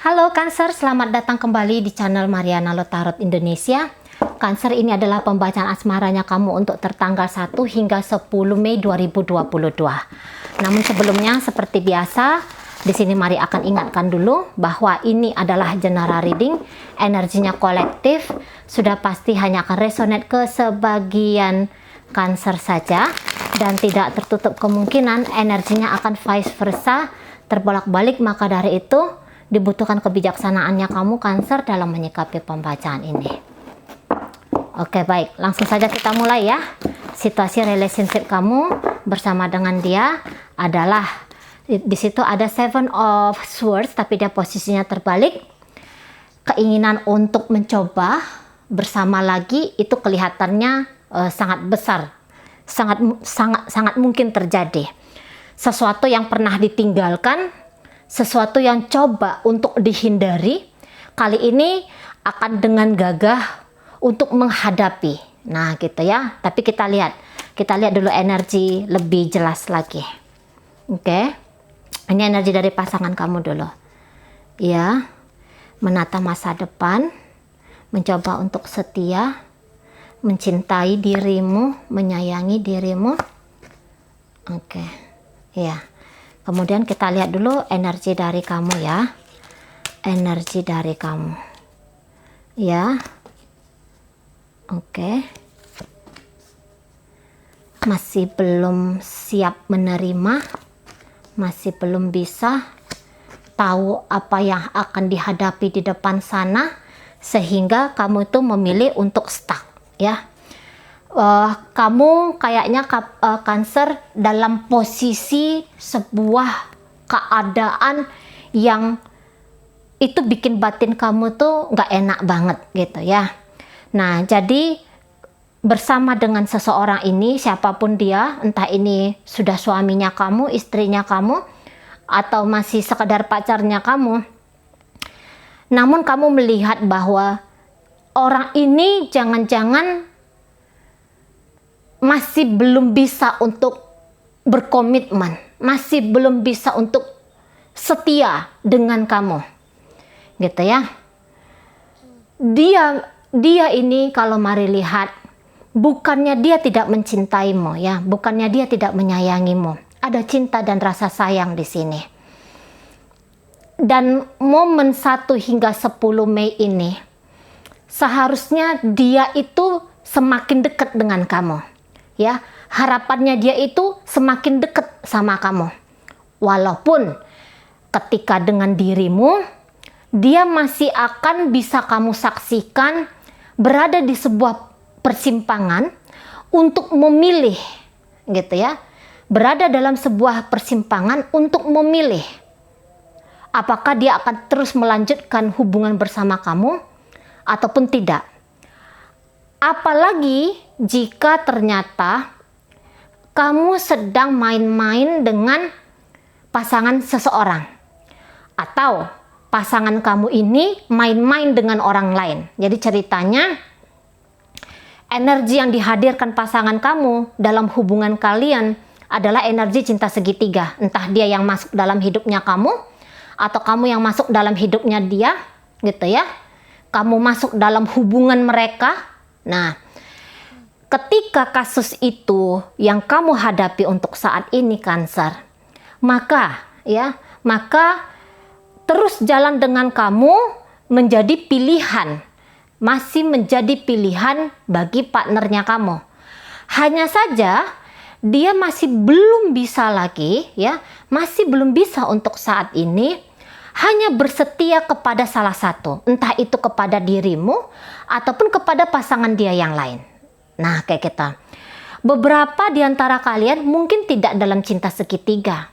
Halo Cancer, selamat datang kembali di channel Mariana Lotarot Indonesia. Cancer, ini adalah pembacaan asmaranya kamu untuk tertanggal 1 hingga 10 Mei 2022. Namun sebelumnya, seperti biasa, di sini mari akan ingatkan dulu bahwa ini adalah general reading, energinya kolektif, sudah pasti hanya akan resonate ke sebagian Cancer saja, dan tidak tertutup kemungkinan energinya akan vice versa, terbolak-balik. Maka dari itu dibutuhkan kebijaksanaannya kamu Cancer dalam menyikapi pembacaan ini. Oke, baik, langsung saja kita mulai ya. Situasi relationship kamu bersama dengan dia adalah di situ ada Seven of Swords, tapi dia posisinya terbalik. Keinginan untuk mencoba bersama lagi itu kelihatannya sangat besar, sangat mungkin terjadi. Sesuatu yang pernah ditinggalkan, sesuatu yang coba untuk dihindari, kali ini akan dengan gagah untuk menghadapi. Nah, gitu ya. Tapi kita lihat dulu energi lebih jelas lagi. Oke. Ini energi dari pasangan kamu dulu. Ya. Menata masa depan, mencoba untuk setia, mencintai dirimu, menyayangi dirimu. Oke. Ya. Kemudian kita lihat dulu energi dari kamu ya. Energi dari kamu. Ya. Oke. Masih belum siap menerima. Masih belum bisa tahu apa yang akan dihadapi di depan sana. Sehingga kamu itu memilih untuk stuck ya. Kamu kayaknya Cancer dalam posisi sebuah keadaan yang itu bikin batin kamu tuh nggak enak banget gitu ya. Nah, jadi bersama dengan seseorang ini, siapapun dia, entah ini sudah suaminya kamu, istrinya kamu, atau masih sekedar pacarnya kamu, namun kamu melihat bahwa orang ini jangan-jangan masih belum bisa untuk berkomitmen, masih belum bisa untuk setia dengan kamu, gitu ya. Dia ini kalau mari lihat, bukannya dia tidak mencintaimu ya, bukannya dia tidak menyayangimu. Ada cinta dan rasa sayang di sini. Dan momen 1 hingga 10 Mei ini, seharusnya dia itu semakin dekat dengan kamu. Ya, harapannya dia itu semakin dekat sama kamu. Walaupun ketika dengan dirimu, dia masih akan bisa kamu saksikan berada di sebuah persimpangan untuk memilih, gitu ya. Berada dalam sebuah persimpangan untuk memilih apakah dia akan terus melanjutkan hubungan bersama kamu ataupun tidak. Apalagi jika ternyata kamu sedang main-main dengan pasangan seseorang, atau pasangan kamu ini main-main dengan orang lain. Jadi ceritanya, energi yang dihadirkan pasangan kamu dalam hubungan kalian adalah energi cinta segitiga. Entah dia yang masuk dalam hidupnya kamu, atau kamu yang masuk dalam hidupnya dia, gitu ya. Kamu masuk dalam hubungan mereka. Nah, ketika kasus itu yang kamu hadapi untuk saat ini Cancer, maka terus jalan dengan kamu menjadi pilihan, masih menjadi pilihan bagi partnernya kamu. Hanya saja dia masih belum bisa lagi ya, masih belum bisa untuk saat ini hanya bersetia kepada salah satu, entah itu kepada dirimu ataupun kepada pasangan dia yang lain. Nah, kayak kita. Beberapa di antara kalian mungkin tidak dalam cinta segitiga.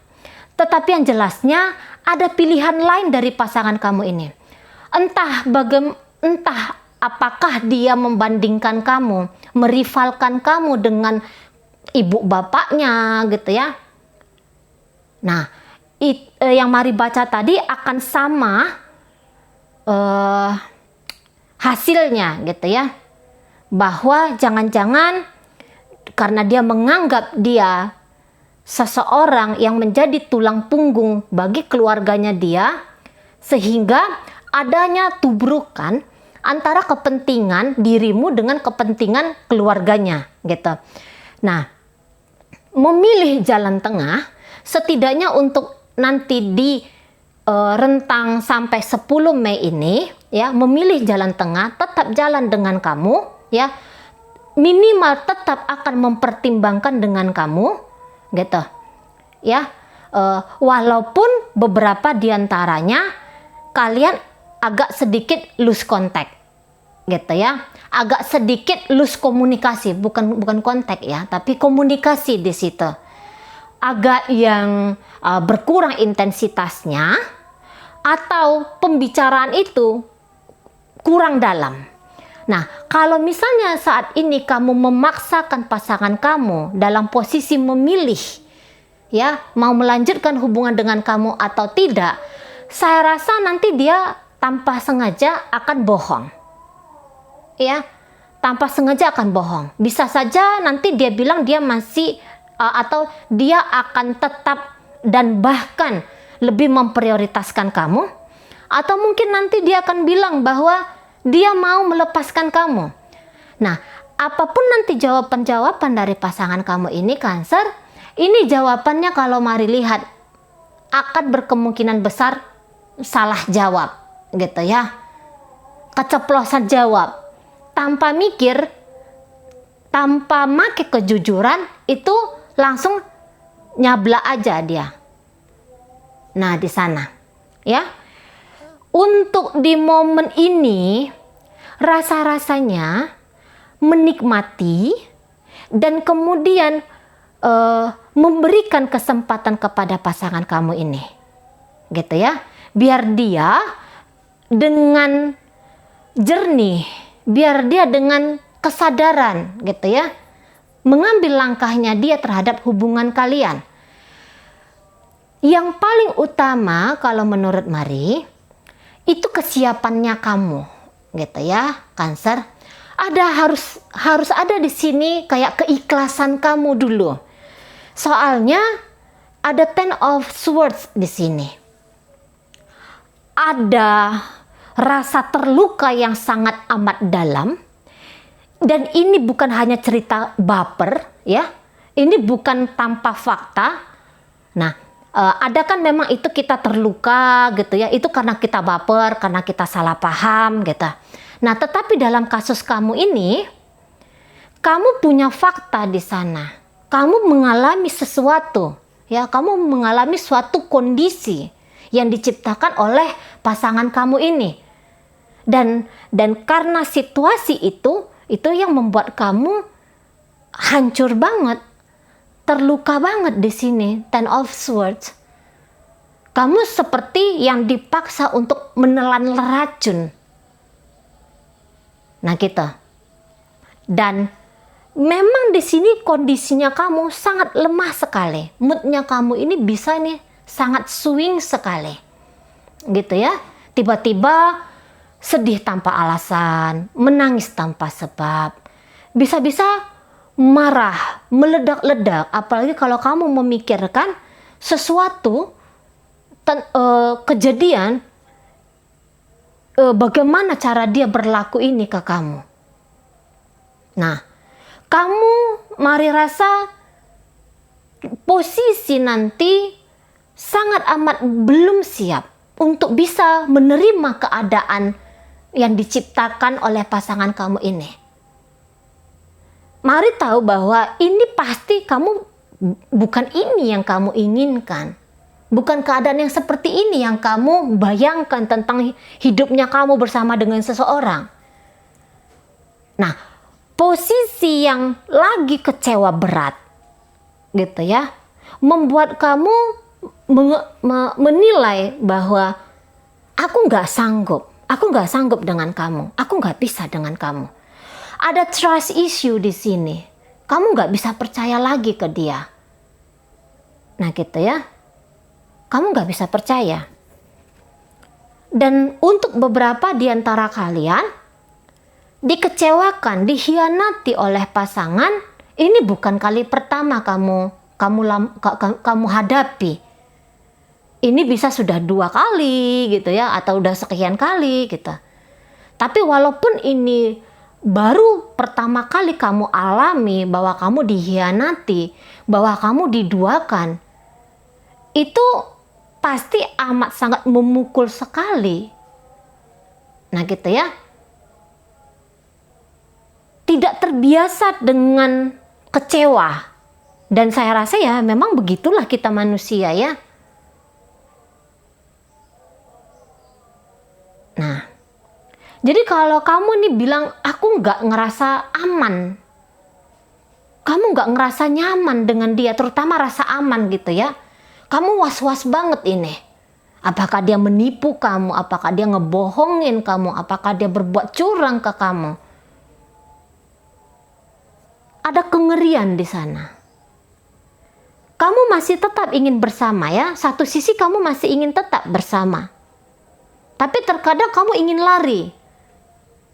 Tetapi yang jelasnya ada pilihan lain dari pasangan kamu ini. Entah apakah dia membandingkan kamu, merivalkan kamu dengan ibu bapaknya gitu ya. Nah, yang mari baca tadi akan sama hasilnya gitu ya. Bahwa jangan-jangan karena dia menganggap dia seseorang yang menjadi tulang punggung bagi keluarganya dia, Sehingga adanya tubrukan antara kepentingan dirimu dengan kepentingan keluarganya gitu. Nah, memilih jalan tengah setidaknya untuk nanti di rentang sampai 10 Mei ini ya, memilih jalan tengah, tetap jalan dengan kamu ya, minimal tetap akan mempertimbangkan dengan kamu gitu ya, walaupun beberapa diantaranya kalian agak sedikit lose contact gitu ya, agak sedikit lose komunikasi, bukan kontak ya, tapi komunikasi di situ agak yang berkurang intensitasnya, atau pembicaraan itu kurang dalam. Nah, kalau misalnya saat ini kamu memaksakan pasangan kamu dalam posisi memilih, ya, mau melanjutkan hubungan dengan kamu atau tidak, saya rasa nanti dia tanpa sengaja akan bohong. Ya, tanpa sengaja akan bohong. Bisa saja nanti dia bilang dia masih, atau dia akan tetap dan bahkan lebih memprioritaskan kamu, atau mungkin nanti dia akan bilang bahwa dia mau melepaskan kamu. Nah, apapun nanti jawaban-jawaban dari pasangan kamu ini, Cancer, ini jawabannya kalau mari lihat akan berkemungkinan besar salah jawab, gitu ya. Keceplosan jawab, tanpa mikir, tanpa make kejujuran, itu langsung nyabla aja dia. Nah, di sana, ya. Untuk di momen ini, rasa-rasanya menikmati dan kemudian memberikan kesempatan kepada pasangan kamu ini, gitu ya. Biar dia dengan jernih, biar dia dengan kesadaran, gitu ya, mengambil langkahnya dia terhadap hubungan kalian. Yang paling utama kalau menurut Mari, itu kesiapannya kamu, gitu ya, Cancer. Harus ada di sini kayak keikhlasan kamu dulu. Soalnya ada Ten of Swords di sini. Ada rasa terluka yang sangat amat dalam, dan ini bukan hanya cerita baper, ya. Ini bukan tanpa fakta. Nah, ada kan memang itu kita terluka gitu ya, itu karena kita baper, karena kita salah paham gitu. Nah, tetapi dalam kasus kamu ini, kamu punya fakta di sana. Kamu mengalami sesuatu, ya, kamu mengalami suatu kondisi yang diciptakan oleh pasangan kamu ini. Dan karena situasi itu yang membuat kamu hancur banget. Terluka banget di sini, Ten of Swords. Kamu seperti yang dipaksa untuk menelan racun. Nah, gitu. Dan memang di sini kondisinya kamu sangat lemah sekali. Moodnya kamu ini bisa nih sangat swing sekali. Gitu ya. Tiba-tiba sedih tanpa alasan, menangis tanpa sebab. Bisa-bisa marah, meledak-ledak, apalagi kalau kamu memikirkan sesuatu kejadian, bagaimana cara dia berlaku ini ke kamu. Nah, kamu mari rasa posisi nanti sangat amat belum siap untuk bisa menerima keadaan yang diciptakan oleh pasangan kamu ini. Mari tahu bahwa ini pasti kamu, bukan ini yang kamu inginkan. Bukan keadaan yang seperti ini yang kamu bayangkan tentang hidupnya kamu bersama dengan seseorang. Nah, posisi yang lagi kecewa berat, gitu ya, membuat kamu menilai bahwa aku nggak sanggup dengan kamu, aku nggak bisa dengan kamu. Ada trust issue di sini. Kamu nggak bisa percaya lagi ke dia. Nah, gitu ya. Kamu nggak bisa percaya. Dan untuk beberapa di antara kalian, dikecewakan, dikhianati oleh pasangan, ini bukan kali pertama kamu hadapi. Ini bisa sudah 2 kali gitu ya, atau udah sekian kali gitu. Tapi walaupun ini baru pertama kali kamu alami bahwa kamu dikhianati, bahwa kamu diduakan, itu pasti amat sangat memukul sekali. Nah gitu ya. Tidak terbiasa dengan kecewa. Dan saya rasa ya memang begitulah kita manusia ya. Nah, jadi kalau kamu nih bilang aku nggak ngerasa aman, kamu nggak ngerasa nyaman dengan dia, terutama rasa aman gitu ya. Kamu was-was banget ini. Apakah dia menipu kamu? Apakah dia ngebohongin kamu? Apakah dia berbuat curang ke kamu? Ada kengerian di sana. Kamu masih tetap ingin bersama ya. Satu sisi kamu masih ingin tetap bersama. Tapi terkadang kamu ingin lari.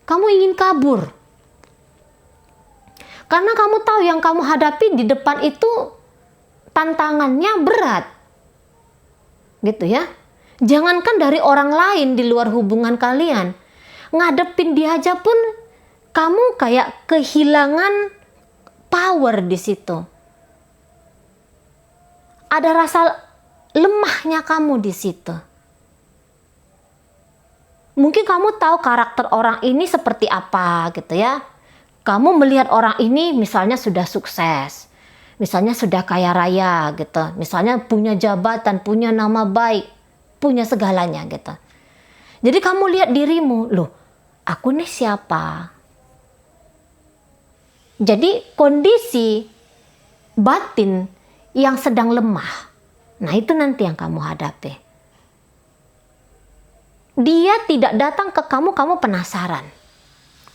Kamu ingin kabur. Karena kamu tahu yang kamu hadapi di depan itu tantangannya berat. Gitu ya. Jangankan dari orang lain di luar hubungan kalian. Ngadepin dia aja pun kamu kayak kehilangan power di situ. Ada rasa lemahnya kamu di situ. Mungkin kamu tahu karakter orang ini seperti apa gitu ya. Kamu melihat orang ini misalnya sudah sukses. Misalnya sudah kaya raya gitu. Misalnya punya jabatan, punya nama baik, punya segalanya gitu. Jadi kamu lihat dirimu, loh, aku nih siapa? Jadi kondisi batin yang sedang lemah. Nah itu nanti yang kamu hadapi. Dia tidak datang ke kamu, kamu penasaran.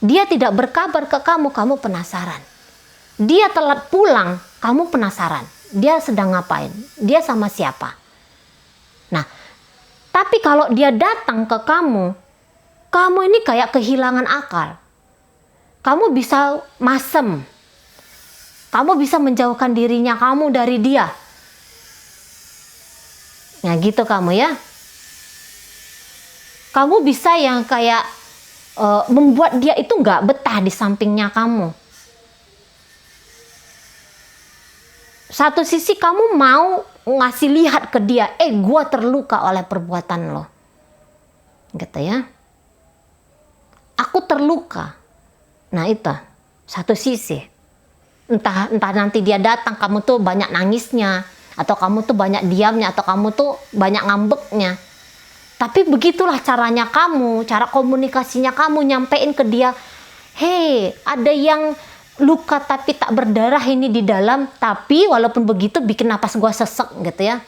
Dia tidak berkabar ke kamu, kamu penasaran. Dia telat pulang, kamu penasaran. Dia sedang ngapain? Dia sama siapa? Nah, tapi kalau dia datang ke kamu ini kayak kehilangan akal. Kamu bisa masem. Kamu bisa menjauhkan dirinya kamu dari dia. Nah gitu kamu ya. Kamu bisa yang kayak membuat dia itu nggak betah di sampingnya kamu. Satu sisi kamu mau ngasih lihat ke dia, gua terluka oleh perbuatan lo. Gitu ya. Aku terluka. Nah itu, satu sisi. Entah nanti dia datang, kamu tuh banyak nangisnya, atau kamu tuh banyak diamnya, atau kamu tuh banyak ngambeknya. Tapi begitulah caranya kamu, cara komunikasinya kamu nyampein ke dia, hey, ada yang luka tapi tak berdarah ini di dalam, tapi walaupun begitu bikin napas gua sesek gitu ya.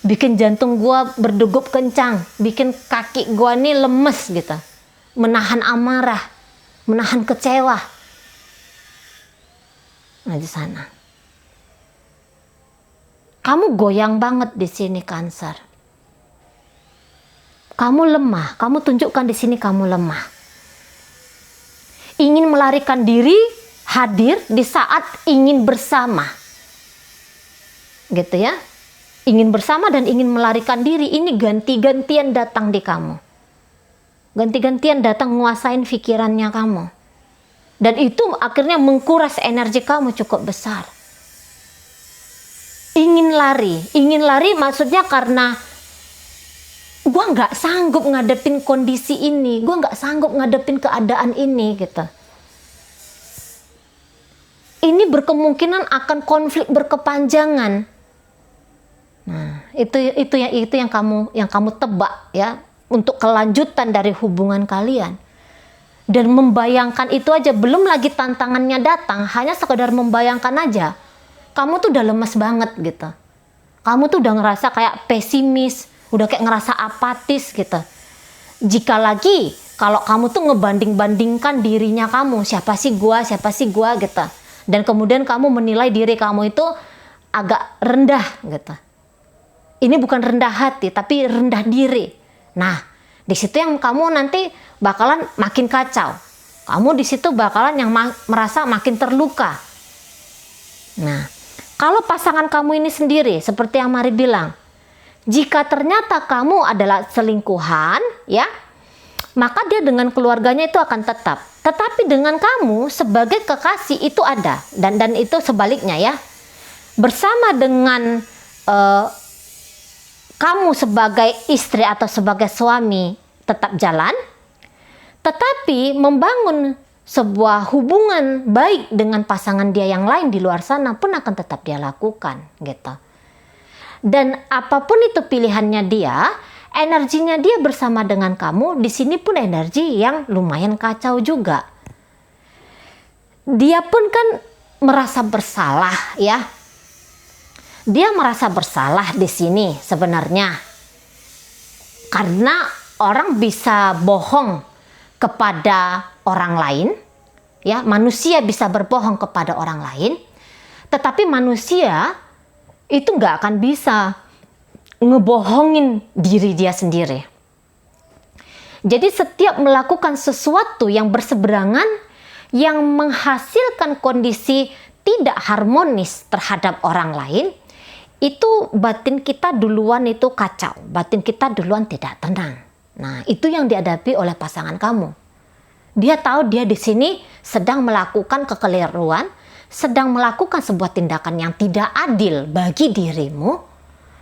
Bikin jantung gua berdegup kencang, bikin kaki gua nih lemes gitu. Menahan amarah, menahan kecewa. Nah di sana. Kamu goyang banget di sini Cancer. Kamu lemah, kamu tunjukkan di sini kamu lemah. Ingin melarikan diri, hadir di saat ingin bersama. Gitu ya. Ingin bersama dan ingin melarikan diri, ini ganti-gantian datang di kamu. Ganti-gantian datang nguasain pikirannya kamu. Dan itu akhirnya mengkuras energi kamu cukup besar. Ingin lari maksudnya karena gue nggak sanggup ngadepin kondisi ini, gue nggak sanggup ngadepin keadaan ini gitu. Ini berkemungkinan akan konflik berkepanjangan. Nah itu yang kamu tebak ya untuk kelanjutan dari hubungan kalian. Dan membayangkan itu aja, belum lagi tantangannya datang, hanya sekedar membayangkan aja. Kamu tuh udah lemes banget gitu. Kamu tuh udah ngerasa kayak pesimis, udah kayak ngerasa apatis gitu. Jika lagi kalau kamu tuh ngebanding-bandingkan dirinya kamu, siapa sih gua gitu. Dan kemudian kamu menilai diri kamu itu agak rendah gitu. Ini bukan rendah hati, tapi rendah diri. Nah, di situ yang kamu nanti bakalan makin kacau. Kamu di situ bakalan yang merasa makin terluka. Nah, kalau pasangan kamu ini sendiri, seperti yang Mari bilang, Jika ternyata kamu adalah selingkuhan, ya, maka dia dengan keluarganya itu akan tetap. Tetapi dengan kamu sebagai kekasih itu ada, dan itu sebaliknya ya. Bersama dengan kamu sebagai istri atau sebagai suami tetap jalan, tetapi membangun sebuah hubungan baik dengan pasangan dia yang lain di luar sana pun akan tetap dia lakukan, gitu. Dan apapun itu pilihannya dia, energinya dia bersama dengan kamu di sini pun energi yang lumayan kacau juga. Dia pun kan merasa bersalah, ya. Dia merasa bersalah di sini sebenarnya. Karena orang bisa bohong kepada orang lain, ya, manusia bisa berbohong kepada orang lain, tetapi manusia itu nggak akan bisa ngebohongin diri dia sendiri. Jadi setiap melakukan sesuatu yang berseberangan, yang menghasilkan kondisi tidak harmonis terhadap orang lain, itu batin kita duluan itu kacau, batin kita duluan tidak tenang. Nah, itu yang dihadapi oleh pasangan kamu. Dia tahu dia di sini sedang melakukan kekeliruan, sedang melakukan sebuah tindakan yang tidak adil bagi dirimu,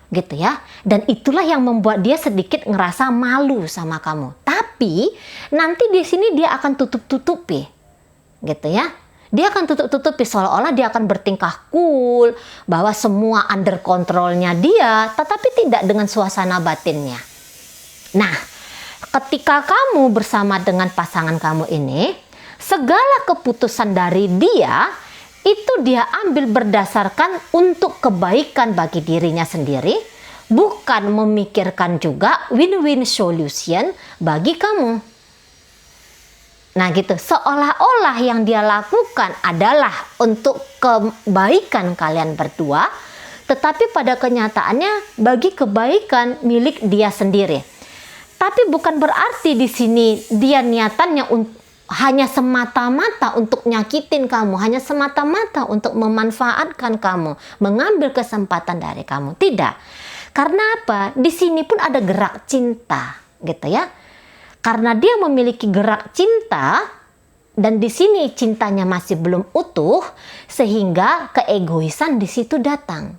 gitu ya. Dan itulah yang membuat dia sedikit ngerasa malu sama kamu. Tapi nanti di sini dia akan tutup-tutupi, gitu ya. Dia akan tutup-tutupi seolah-olah dia akan bertingkah cool, bahwa semua under kontrolnya dia, tetapi tidak dengan suasana batinnya. Nah, ketika kamu bersama dengan pasangan kamu ini, segala keputusan dari dia itu dia ambil berdasarkan untuk kebaikan bagi dirinya sendiri, bukan memikirkan juga win-win solution bagi kamu. Nah gitu, seolah-olah yang dia lakukan adalah untuk kebaikan kalian berdua, tetapi pada kenyataannya bagi kebaikan milik dia sendiri. Tapi bukan berarti di sini dia niatannya hanya semata-mata untuk nyakitin kamu, hanya semata-mata untuk memanfaatkan kamu, mengambil kesempatan dari kamu. Tidak. Karena apa? Di sini pun ada gerak cinta, gitu ya. Karena dia memiliki gerak cinta dan di sini cintanya masih belum utuh, sehingga keegoisan di situ datang.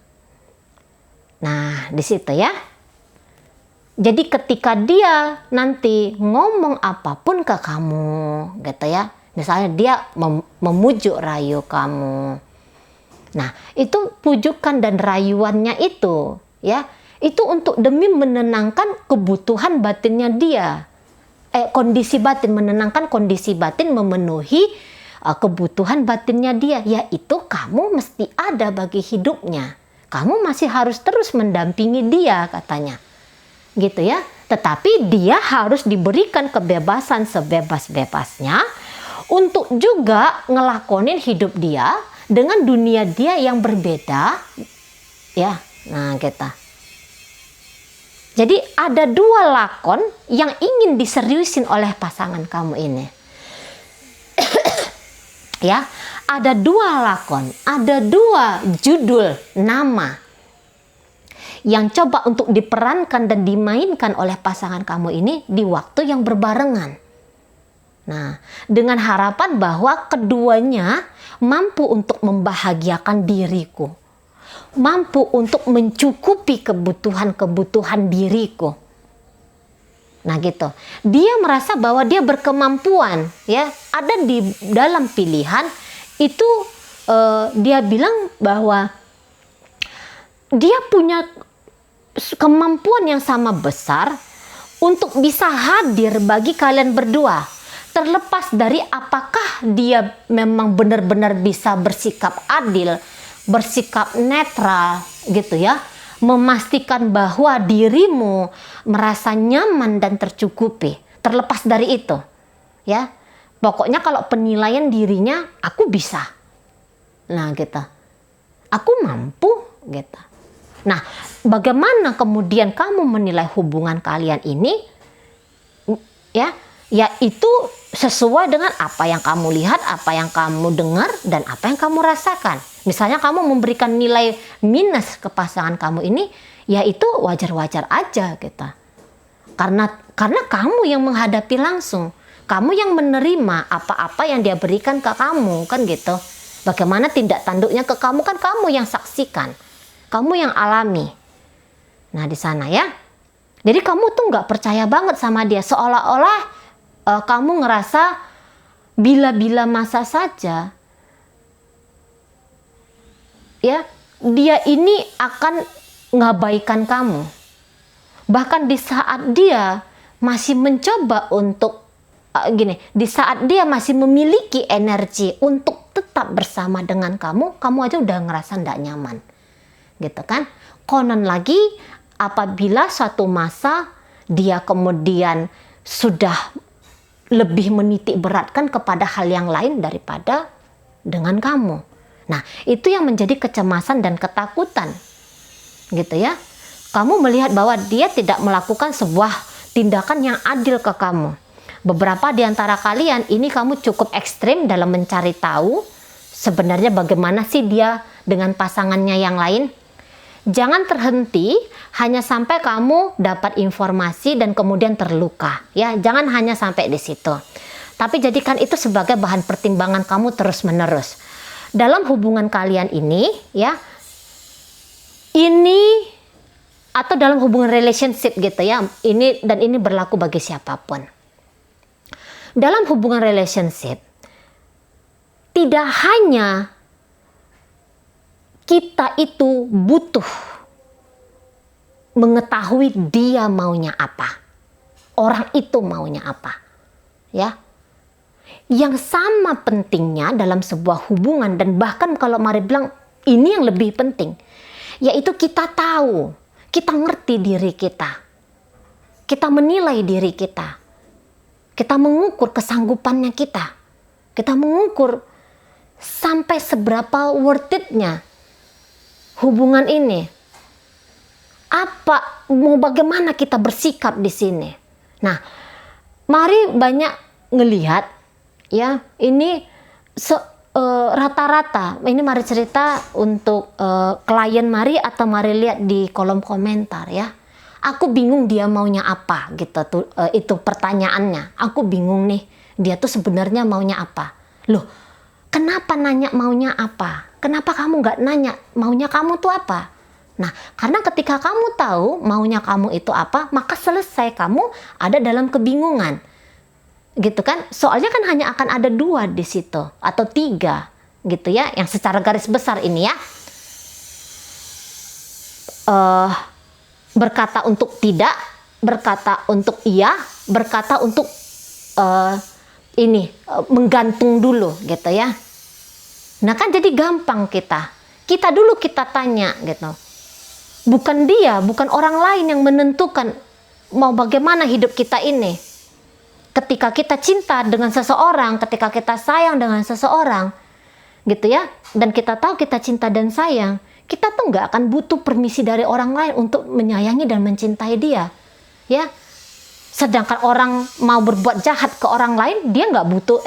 Nah, di situ ya. Jadi ketika dia nanti ngomong apapun ke kamu, gitu ya. Misalnya dia memujuk rayu kamu. Nah, itu pujukan dan rayuannya itu, ya. Itu untuk demi menenangkan kebutuhan batinnya dia. Kondisi batin, menenangkan kondisi batin, memenuhi kebutuhan batinnya dia, yaitu kamu mesti ada bagi hidupnya. Kamu masih harus terus mendampingi dia, katanya. Gitu ya. Tetapi dia harus diberikan kebebasan sebebas-bebasnya untuk juga ngelakonin hidup dia dengan dunia dia yang berbeda, ya. Nah, gitu. Jadi ada dua lakon yang ingin diseriusin oleh pasangan kamu ini. Ya, ada dua lakon, ada dua judul nama yang coba untuk diperankan dan dimainkan oleh pasangan kamu ini di waktu yang berbarengan. Nah, dengan harapan bahwa keduanya mampu untuk membahagiakan diriku, mampu untuk mencukupi kebutuhan-kebutuhan diriku. Nah gitu. Dia merasa bahwa dia berkemampuan, ya. Ada di dalam pilihan itu, dia bilang bahwa dia punya kemampuan yang sama besar untuk bisa hadir bagi kalian berdua. Terlepas dari apakah dia memang benar-benar bisa bersikap adil, bersikap netral, gitu ya, memastikan bahwa dirimu merasa nyaman dan tercukupi. Terlepas dari itu, ya, pokoknya kalau penilaian dirinya, aku bisa, nah gitu, aku mampu, gitu. Nah, bagaimana kemudian kamu menilai hubungan kalian ini, ya, yaitu sesuai dengan apa yang kamu lihat, apa yang kamu dengar, dan apa yang kamu rasakan. Misalnya kamu memberikan nilai minus ke pasangan kamu ini, ya itu wajar-wajar aja gitu. Karena kamu yang menghadapi langsung, kamu yang menerima apa-apa yang dia berikan ke kamu, kan gitu. Bagaimana tindak tanduknya ke kamu, kan kamu yang saksikan, kamu yang alami. Nah di sana ya, jadi kamu tuh nggak percaya banget sama dia, seolah-olah kamu ngerasa bila-bila masa saja ya dia ini akan ngabaikan kamu. Bahkan di saat dia masih mencoba untuk di saat dia masih memiliki energi untuk tetap bersama dengan kamu, kamu aja udah ngerasa nggak nyaman, gitu kan? Konon lagi, apabila suatu masa dia kemudian sudah lebih menitik beratkan kepada hal yang lain daripada dengan kamu. Nah, itu yang menjadi kecemasan dan ketakutan, gitu ya. Kamu melihat bahwa dia tidak melakukan sebuah tindakan yang adil ke kamu. Beberapa di antara kalian ini kamu cukup ekstrim dalam mencari tahu sebenarnya bagaimana sih dia dengan pasangannya yang lain. Jangan terhenti hanya sampai kamu dapat informasi dan kemudian terluka. Ya, jangan hanya sampai di situ. Tapi jadikan itu sebagai bahan pertimbangan kamu terus-menerus. Dalam hubungan kalian ini, ya, ini atau dalam hubungan relationship gitu ya, ini berlaku bagi siapapun. Dalam hubungan relationship, tidak hanya kita itu butuh mengetahui dia maunya apa, orang itu maunya apa, ya. Yang sama pentingnya dalam sebuah hubungan, dan bahkan kalau Mari bilang ini yang lebih penting, yaitu kita tahu, kita ngerti diri kita, kita menilai diri kita. Kita mengukur kesanggupannya kita mengukur sampai seberapa worth it-nya hubungan ini. Mau bagaimana kita bersikap di sini. Nah, Mari banyak ngelihat ya, ini rata-rata, ini Mari cerita untuk klien Mari atau Mari lihat di kolom komentar ya. Aku bingung dia maunya apa gitu tuh, itu pertanyaannya. Aku bingung nih, dia tuh sebenarnya maunya apa. Loh, kenapa nanya maunya apa? Kenapa kamu nggak nanya maunya kamu tuh apa? Nah, karena ketika kamu tahu maunya kamu itu apa, maka selesai, kamu ada dalam kebingungan. Gitu kan? Soalnya kan hanya akan ada 2 di situ atau 3 gitu ya, yang secara garis besar ini ya. Berkata untuk tidak, berkata untuk iya, berkata untuk menggantung dulu gitu ya. Nah kan jadi gampang kita dulu kita tanya gitu. Bukan dia, bukan orang lain yang menentukan mau bagaimana hidup kita ini. Ketika kita cinta dengan seseorang, ketika kita sayang dengan seseorang gitu ya, dan kita tahu kita cinta dan sayang, kita tuh nggak akan butuh permisi dari orang lain untuk menyayangi dan mencintai dia, ya. Sedangkan orang mau berbuat jahat ke orang lain, dia nggak butuh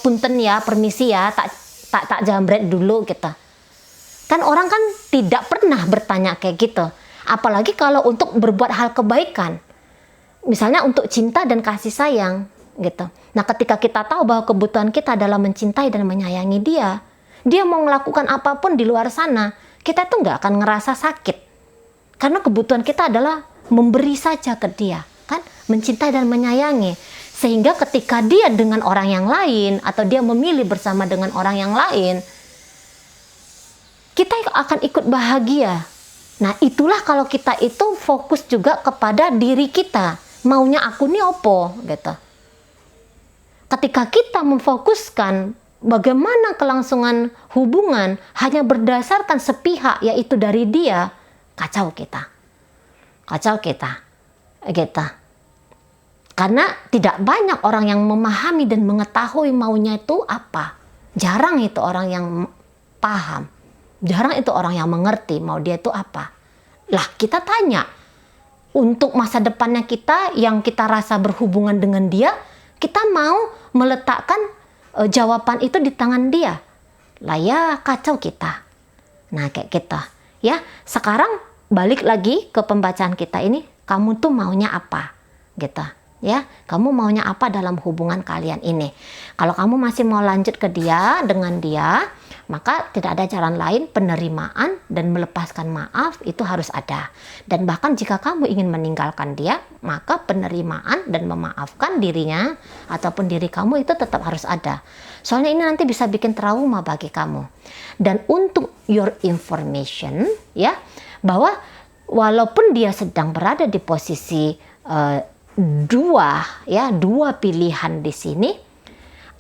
punten ya, permisi ya, tak jambret dulu kita. Kan orang kan tidak pernah bertanya kayak gitu. Apalagi kalau untuk berbuat hal kebaikan, misalnya untuk cinta dan kasih sayang gitu. Nah ketika kita tahu bahwa kebutuhan kita adalah mencintai dan menyayangi dia mau melakukan apapun di luar sana, kita tuh nggak akan ngerasa sakit. Karena kebutuhan kita adalah memberi saja ke dia, kan? Mencintai dan menyayangi. Sehingga ketika dia dengan orang yang lain, atau dia memilih bersama dengan orang yang lain, kita akan ikut bahagia. Nah itulah kalau kita itu fokus juga kepada diri kita. Maunya aku nih opo, gitu. Ketika kita memfokuskan bagaimana kelangsungan hubungan hanya berdasarkan sepihak, yaitu dari dia, kacau kita. Gitu. Karena tidak banyak orang yang memahami dan mengetahui maunya itu apa. Jarang itu orang yang paham. Jarang itu orang yang mengerti mau dia itu apa. Lah kita tanya, untuk masa depannya kita yang kita rasa berhubungan dengan dia, kita mau meletakkan jawaban itu di tangan dia. Lah ya kacau kita. Nah kayak kita ya. Sekarang balik lagi ke pembacaan kita ini, kamu tuh maunya apa gitu ya, kamu maunya apa dalam hubungan kalian ini. Kalau kamu masih mau lanjut ke dia, dengan dia, maka tidak ada jalan lain, penerimaan dan melepaskan maaf itu harus ada. Dan bahkan jika kamu ingin meninggalkan dia, maka penerimaan dan memaafkan dirinya ataupun diri kamu itu tetap harus ada. Soalnya ini nanti bisa bikin trauma bagi kamu. Dan untuk your information ya, bahwa walaupun dia sedang berada di posisi dua pilihan di sini,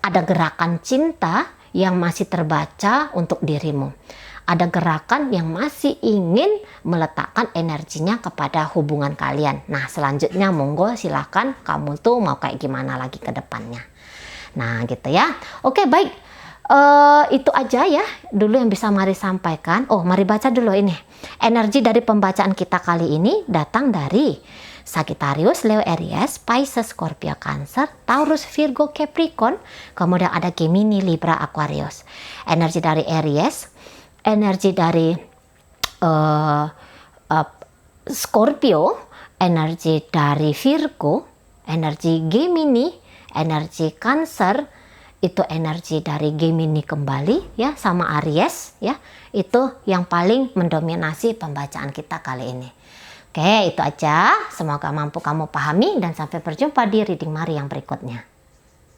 ada gerakan cinta yang masih terbaca untuk dirimu. Ada gerakan yang masih ingin meletakkan energinya kepada hubungan kalian. Nah, selanjutnya monggo silakan kamu tuh mau kayak gimana lagi ke depannya. Nah, gitu ya. Oke, baik. Itu aja ya dulu yang bisa Mari sampaikan. Oh, mari baca dulu ini. Energi dari pembacaan kita kali ini datang dari Sagittarius, Leo, Aries, Pisces, Scorpio, Cancer, Taurus, Virgo, Capricorn, kemudian ada Gemini, Libra, Aquarius. Energi dari Aries, energi dari Scorpio, energi dari Virgo, energi Gemini, energi Cancer, itu energi dari Gemini kembali ya, sama Aries ya. Itu yang paling mendominasi pembacaan kita kali ini. Oke, itu aja. Semoga mampu kamu pahami dan sampai berjumpa di reading Mari yang berikutnya.